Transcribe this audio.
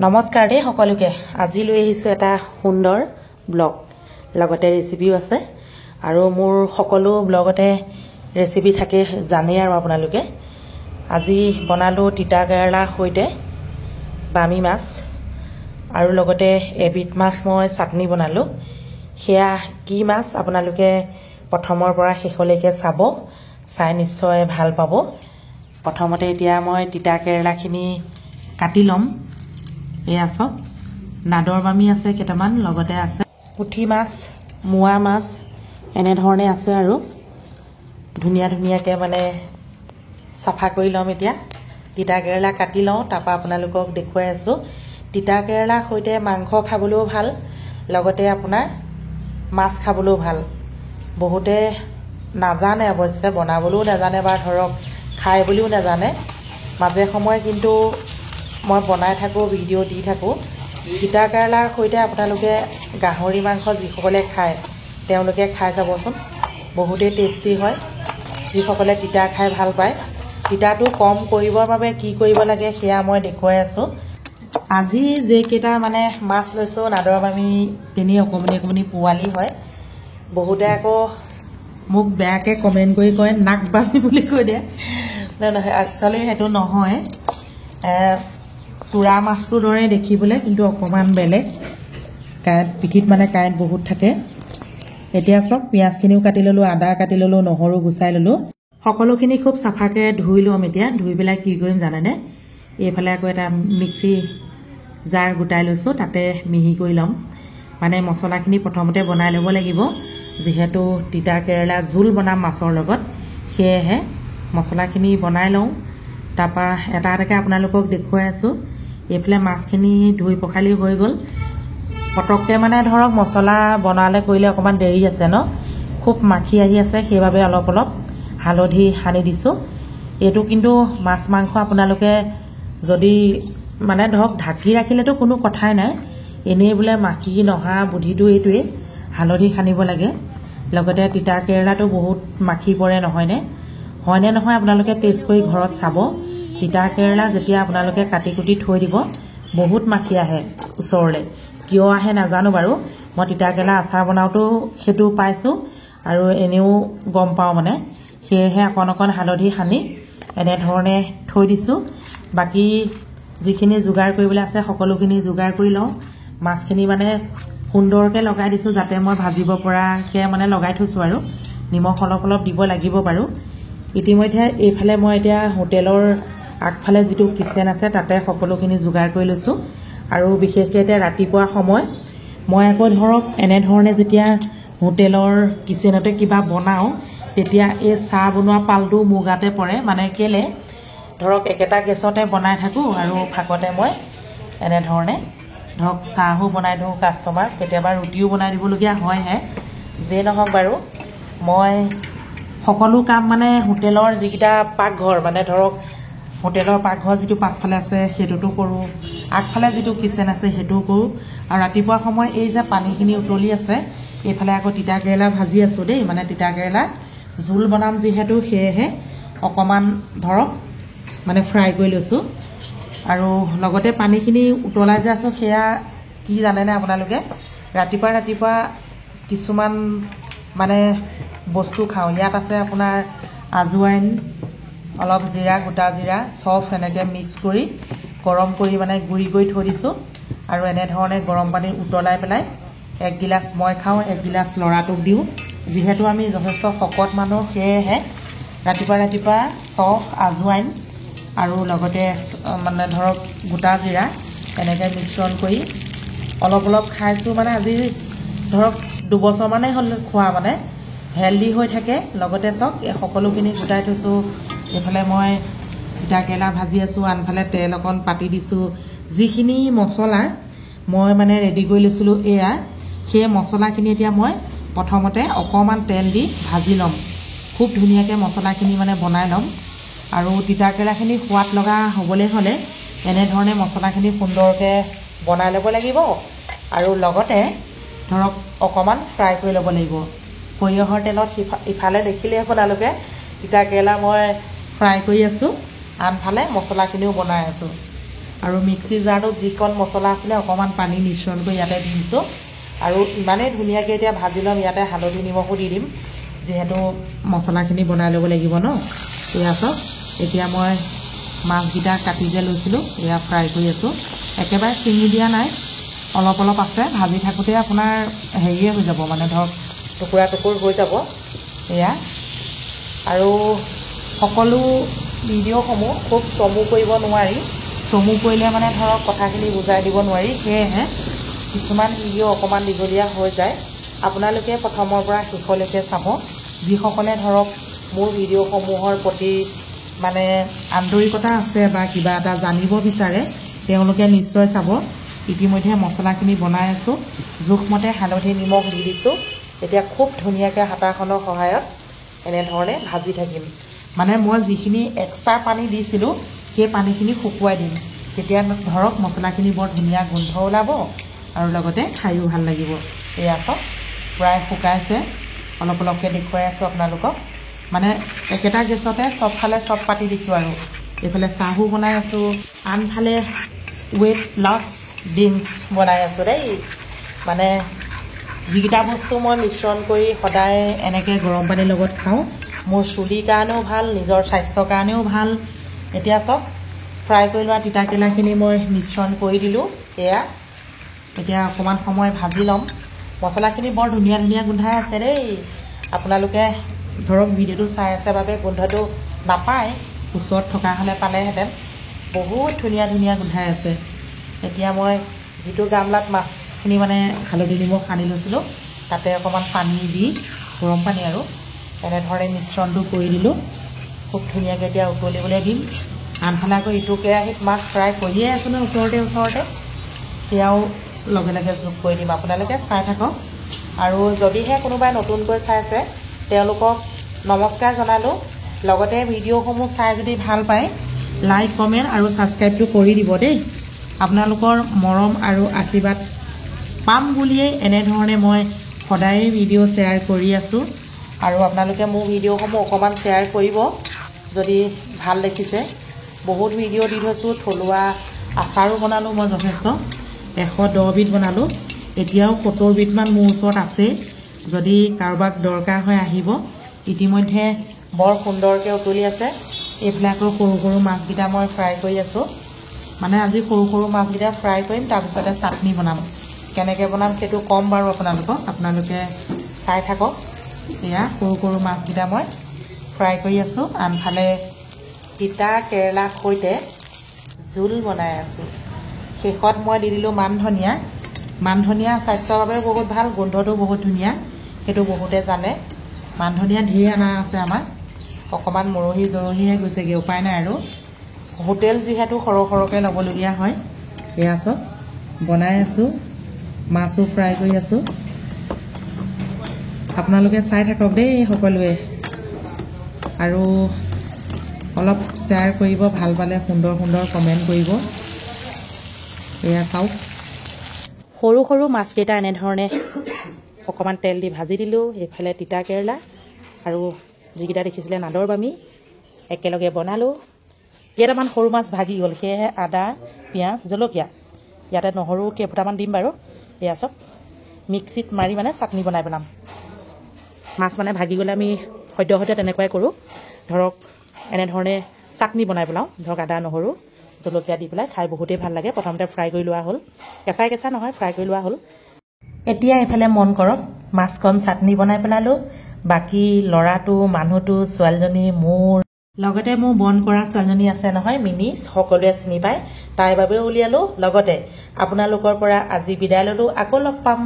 নমস্কাৰ দেই সকলোকে আজি লৈ আহিছো এটা সুন্দৰ ব্লগ লগতে ৰেচিপিও আছে আৰু মোৰ সকলো ব্লগতে ৰেচিপি থাকে জানে আৰু আপোনালোকে আজি বনালো তিতা কেৰেলা হৈতে বামি মাছ আৰু লগতে এবিট মাছ মই চাটনি বনালো হেয়া কি মাছ আপোনালোকে প্ৰথমৰ পৰা শেষলৈকে চাব চাই নিশ্চয় ভাল পাব প্ৰথমতে এতিয়া মই তিতা কেৰেলাখিনি কাটি লম এয়া সব নাদৰ বামি আছে কেটামান লগতে আছে পুঠি মাছ মুৱা মাছ এনে ধৰণে আছে আৰু ধুনিয়া ধুনিয়াকে মানে সাফা কৰি লম এতিয়া তিতা কেৰেলা কাটি লওঁ তাপা আপোনালোকক দেখুৱাই আছো তিতা কেৰেলা হৈতে মাংস খাবলৈও ভাল লগতে আপোনাৰ মাছ খাবলৈও ভাল বহুতে নাজানে অৱশ্যে বনাবলৈও নাজানে বা ধৰক খাই বুলিও নাজানে মাজে সময় কিন্তু মই বনাই থাকো ভিডিও দি থাকো তিতা কেৰেলাৰ হৈতে আপোনালোকে গাহৰি মাংস যিসকলে খায় তেওঁলোকে খাই যাবচোন বহুতে টেষ্টি হয় যিসকলে তিতা খাই ভাল পায় তিতাটো কম কৰিবৰ বাবে কি কৰিব লাগে হেয়া মই দেখুৱাই আছো আজি যে কেটা মানে মাছ লৈছো নাদৰ বামি তিনি অকমনি পোৱালি হয় বহুতে আকৌ মোক বেয়াকে কমেন্ট কৰি কয় নাক বামি বুলি কৈ দিয়ে না একচুয়ালি হেতু নহয় তুৰা মাছটো দৰে দেখিবলৈ কিন্তু অকমান বেলেগ কাট পিঠিত মানে কাট বহুত থাকে এতিয়া সব পিয়াজখিনিও কাটি ললো আদা কাটি ললো নহৰু গুছাই ললো সকলোখিনি খুব সাফাকে ধুই লম এতিয়া ধুই পেলাই কি কৰিম জানেনে এইফালে আকৌ এটা মিক্সি জাৰ গুটাই লৈছো তাতে মিহি কৰি লম মানে মছলাখিনি প্ৰথমতে বনাই লব লাগিব যেহেতু তিতা কেৰেলা জোল বনাম মাছৰ লগত হেহে মছলাখিনি বনাই লওঁ তাপা এটা এটাকে আপোনালোকক দেখুৱাই আছো এইফালে মাছখিনি ধুই পখালি হৈ গল পটককে মানে ধৰক মছলা বনালে কৰিলে অকমান দেৰি আছে ন খুব মাখি আহি আছে সেইভাবে অলপ হালধি হানি দিছো এটো কিন্তু মাছ মাংস আপোনালোকে যদি মানে ধৰক ঢাকি ৰাখিলেতো কোনো কথাই নাই এনেই বুলে মাখি নহা বুধিটো এইটোৱে হালধি খানিব লাগে লগতে তিতা কেৰেলাটো বহুত মাখি পৰে নহয়নে হয়নে নহয় আপোনালোকে টেষ্ট কৰি ঘৰত চাব তিতা কেৰেলা যেতিয়া আপোনালোকে কাটি কুটি থৈ দিব বহুত মাখি আহে ওচৰলে কিয় আহে নাজানো বাৰু মই তিতা কেৰেলা আচাৰ বনাওটো হেতু পাইছো আৰু এনেও গম পাও মানে হেহে অকন হালধি হানি এনে ধৰণে থৈ দিছো বাকি যিখিনি যোগাৰ কৰিবলৈ আছে সকলোখিনি যোগাৰ কৰি লওঁ মাছখিনি মানে সুন্দৰকে লগাই দিছো যাতে মই ভাজিব পৰাকে মানে লগাই থৈছো আৰু নিমখ অলপ দিব লাগিব বাৰু ইতিমধ্যে এইফালে মই এতিয়া হোটেলৰ আগফালে যেটো কিচেন আছে তাতে সকলোখিনি যোগাৰ কৰি লৈছো আৰু বিশেষকৈ এতিয়া ৰাতিপুৱা সময় মই আকৌ ধৰক এনে ধৰণে যেতিয়া হোটেলৰ কিচেনতে কিবা বনাও তেতিয়া এই চাহ বনোৱা পালটো মুগাতে পৰে মানে কেলে ধৰক একেটা গেছতে বনাই থাকো আৰু ফাকতে মই এনে ধৰণে ধৰক চাহো বনাই দিও কাস্টমাৰ কেতিয়াবা ৰুটিও বনাই দিবলগীয়া হয় হে যে নহক বাৰু মই সকলো কাম মানে হোটেলৰ যিকিটা পাকঘৰ মানে ধৰক হোটেলৰ পাকঘৰ যেটো পাছফালে আছে হেতুটো কৰো আগফালে যেটো কিচেন আছে হেতু কৰো আৰু ৰাতিপুৱা সময় এই যে পানীখিনি উতলি আছে এইফালে আকৌ তিতা কেৰেলা ভাজি আছো দেই মানে তিতা কেৰেলা জোল বনাম যিহেতু হেহে অকমান ধৰক মানে ফ্ৰাই কৰি লৈছো আৰু লগতে পানীখিনি উতলাই যে আছো হেয়া কি জানেনে আপোনালোকে ৰাতিপুৱা কিছুমান মানে বস্তু খাও ইয়াত আছে আপোনাৰ আজুৱাইন অলপ জিৰা গোটা জিৰা সব এনেকে মিক্স কৰি গৰম কৰি মানে গুৰি কৰি থৈ দিছো আৰু এনে ধৰণে গৰম পানী উতলাই পেলাই এক গিলাস মই খাও এক গিলাস লৰাটোক দিও যেহেতু আমি যথেষ্ট শকত মানুহ হেহে ৰাতিপুৱা সব আজুৱাইন আৰু লগতে মানে ধৰক গোটা জিৰা এনেকে মিশ্ৰণ কৰি অলপ খাইছো মানে আজি ধৰক 2 বছৰ মানে হল খোৱা মানে হেলদি হৈ থাকে লগতে সব এই সকলোখিনি গোটাই থৈছো এফালে মই তিতা কেৰেলা ভাজি আছো আনফালে তেল অকন পাতি দিছো যিখিনি মছলা মই মানে ৰেডি কৰি লৈছিলো এয়া সেই মছলাখিনি এতিয়া মই প্ৰথমতে অকমান তেল দি ভাজি লম খুব ধুনিয়াকে মছলাখিনি মানে বনাই লম আৰু তিতা কেৰেলাখিনি সোৱাদ লগা হ'বলে হলে এনে ধৰণে মছলাখিনি সুন্দৰকে বনাই ল'ব লাগিব আৰু লগতে ধৰক অকমান ফ্ৰাই কৰি ল'ব লাগিব সৰিয়হৰ তেলত ইফালে দেখিলে আপোনালোকে তিতা কেৰেলা মই ফ্ৰাই কৰি আছো আনফালে মছলাখিনিও বনাই আছো আৰু মিক্সি জাৰটোত যিকণ মছলা আছিলে অকণমান পানী মিশ্ৰণ কৰি ইয়াতে দি দিছোঁ আৰু ইমানেই ধুনীয়াকৈ এতিয়া ভাজি ল'ম ইয়াতে হালধি নিমখো দি দিম যিহেতু মছলাখিনি বনাই ল'ব লাগিব ন এয়া চাওক এতিয়া মই মাছকেইটা কাটি যে লৈছিলোঁ এয়া ফ্ৰাই কৰি আছোঁ একেবাৰে চিঙি দিয়া নাই অলপ অলপ আছে ভাজি থাকোঁতে আপোনাৰ হেৰিয়ে হৈ যাব মানে ধৰক টুকুৰা টুকুৰ হৈ যাব এয়া আৰু সকলো ভিডিঅ'সমূহ খুব চমু কৰিব নোৱাৰি চমু কৰিলে মানে ধৰক কথাখিনি বুজাই দিব নোৱাৰি সেয়েহে কিছুমান ভিডিঅ' অকণমান দীঘলীয়া হৈ যায় আপোনালোকে প্ৰথমৰ পৰা শেষলৈকে চাব যিসকলে ধৰক মোৰ ভিডিঅ'সমূহৰ প্ৰতি মানে আন্তৰিকতা আছে বা কিবা এটা জানিব বিচাৰে তেওঁলোকে নিশ্চয় চাব ইতিমধ্যে মছলাখিনি বনাই আছোঁ জোখমতে হালধি নিমখ দি দিছোঁ এতিয়া খুব ধুনীয়াকৈ হাতাখনৰ সহায়ত এনেধৰণে ভাজি থাকিম মানে মই যিখিনি এক্সট্ৰা পানী দিছিলোঁ সেই পানীখিনি শুকুৱাই দিম তেতিয়া ধৰক মছলাখিনি বৰ ধুনীয়া গোন্ধ ওলাব আৰু লগতে খায়ো ভাল লাগিব এয়া চাওক প্ৰায় শুকাইছে অলপ অলপকৈ দেখুৱাই আছোঁ আপোনালোকক মানে একেটা গেছতে চবফালে চব পাতি দিছোঁ আৰু এইফালে চাহো বনাই আছোঁ আনফালে ৱেইট লছ ড্ৰিংকছ বনাই আছোঁ দেই মানে যিকেইটা বস্তু মই মিশ্ৰণ কৰি সদায় এনেকৈ গৰম পানীৰ লগত খাওঁ মোৰ চুলিৰ কাৰণেও ভাল নিজৰ স্বাস্থ্যৰ কাৰণেও ভাল এতিয়া চাওক ফ্ৰাই কৰি লোৱা তিতাকেৰেলাখিনি মই মিশ্ৰণ কৰি দিলোঁ এয়া এতিয়া অকণমান সময় ভাজি ল'ম মছলাখিনি বৰ ধুনীয়া ধুনীয়া গোন্ধাই আছে দেই আপোনালোকে ধৰক ভিডিঅ'টো চাই আছে বাবে গোন্ধটো নাপায় ওচৰত থকা হ'লে পালেহেঁতেন বহুত ধুনীয়া ধুনীয়া গোন্ধাই আছে এতিয়া মই যিটো গামলাত মাছখিনি মানে হালধি নিমখ সানি লৈছিলোঁ তাতে অকণমান পানী দি গৰম পানী আৰু এনেধৰণে মিশ্ৰণটো কৰি দিলোঁ খুব ধুনীয়াকৈ এতিয়া উতলিবলৈ দিম আনফালে আকৌ ইটো কেৰাহীত মাছ ফ্ৰাই কৰিয়ে আছোঁ ন ওচৰতে সেয়াও লগে লগে যোগ কৰি দিম আপোনালোকে চাই থাকক আৰু যদিহে কোনোবাই নতুনকৈ চাইছে তেওঁলোকক নমস্কাৰ জনালোঁ লগতে ভিডিঅ'সমূহ চাই যদি ভাল পায় লাইক কমেণ্ট আৰু ছাবস্ক্ৰাইবটো কৰি দিব দেই আপোনালোকৰ মৰম আৰু আশীৰ্বাদ পাম বুলিয়েই এনেধৰণে মই সদায় ভিডিঅ' শ্বেয়াৰ কৰি আছোঁ আৰু আপোনালোকে মোৰ ভিডিঅ'সমূহ অকণমান শ্বেয়াৰ কৰিব যদি ভাল দেখিছে বহুত ভিডিঅ' দি থৈছোঁ থলুৱা আচাৰো বনালোঁ মই যথেষ্ট 110 বিধ বনালোঁ এতিয়াও 70 বিধমান মোৰ ওচৰত আছেই যদি কাৰোবাক দৰকাৰ হয় আহিব ইতিমধ্যে বৰ সুন্দৰকৈ উতলি আছে এইবিলাকৰ সৰু সৰু মাছকেইটা মই ফ্ৰাই কৰি আছোঁ মানে আজি সৰু সৰু মাছকেইটা ফ্ৰাই কৰিম তাৰপিছতে চাটনি বনাম কেনেকৈ বনাম সেইটো ক'ম বাৰু আপোনালোকে চাই থাকক এয়া সৰু সৰু মাছকেইটা মই ফ্ৰাই কৰি আছোঁ আনফালে তিতা কেৰেলাৰ সৈতে জোল বনাই আছোঁ শেষত মই দি দিলোঁ মান ধনিয়া স্বাস্থ্যৰ বাবে বহুত ভাল গোন্ধটো বহুত ধুনীয়া সেইটো বহুতে জানে মান ধনিয়া ঢেৰ অনা আছে আমাৰ অকণমান মৰহিহে গৈছেগৈ উপায় নাই আৰু হোটেল যিহেতু সৰহকৈ ল'বলগীয়া হয় সেয়া চব বনাই আছোঁ মাছো ফ্ৰাই কৰি আছোঁ আপোনালোকে চাই থাকক দেই সকলোৱে আৰু অলপ শ্বেয়াৰ কৰিব ভাল পালে সুন্দৰ সুন্দৰ কমেণ্ট কৰিব এয়া চাওক সৰু সৰু মাছকেইটা এনেধৰণে অকণমান তেল দি ভাজি দিলোঁ এইফালে তিতা কেৰেলা আৰু যিকেইটা দেখিছিলে নাদৰ বামি একেলগে বনালোঁ কেইটামান সৰু মাছ ভাগি গ'ল সেয়েহে আদা পিঁয়াজ জলকীয়া ইয়াতে নহৰু কেইফুটামান দিম বাৰু এয়া চব মিক্সিত মাৰি মানে চাটনি বনাই পেলাম মাছ মানে ভাগি গ'লে আমি সদ্যহতে তেনেকুৱাই কৰোঁ ধৰক এনেধৰণে চাটনি বনাই পেলাওঁ ধৰক আদা নহৰু জলকীয়া দি পেলাই খাই বহুতেই ভাল লাগে প্ৰথমতে ফ্ৰাই কৰি লোৱা হ'ল কেঁচা নহয় ফ্ৰাই কৰি লোৱা হ'ল এতিয়া এইফালে মন কৰক মাছখন চাটনি বনাই পেলালোঁ বাকী ল'ৰাটো মানুহটো ছোৱালীজনী মোৰ লগতে মোৰ বন কৰা ছোৱালীজনী আছে নহয় মিনি সকলোৱে চিনি পায় তাইৰ বাবেও উলিয়ালোঁ লগতে আপোনালোকৰ পৰা আজি বিদায় ল'লোঁ আকৌ লগ পাম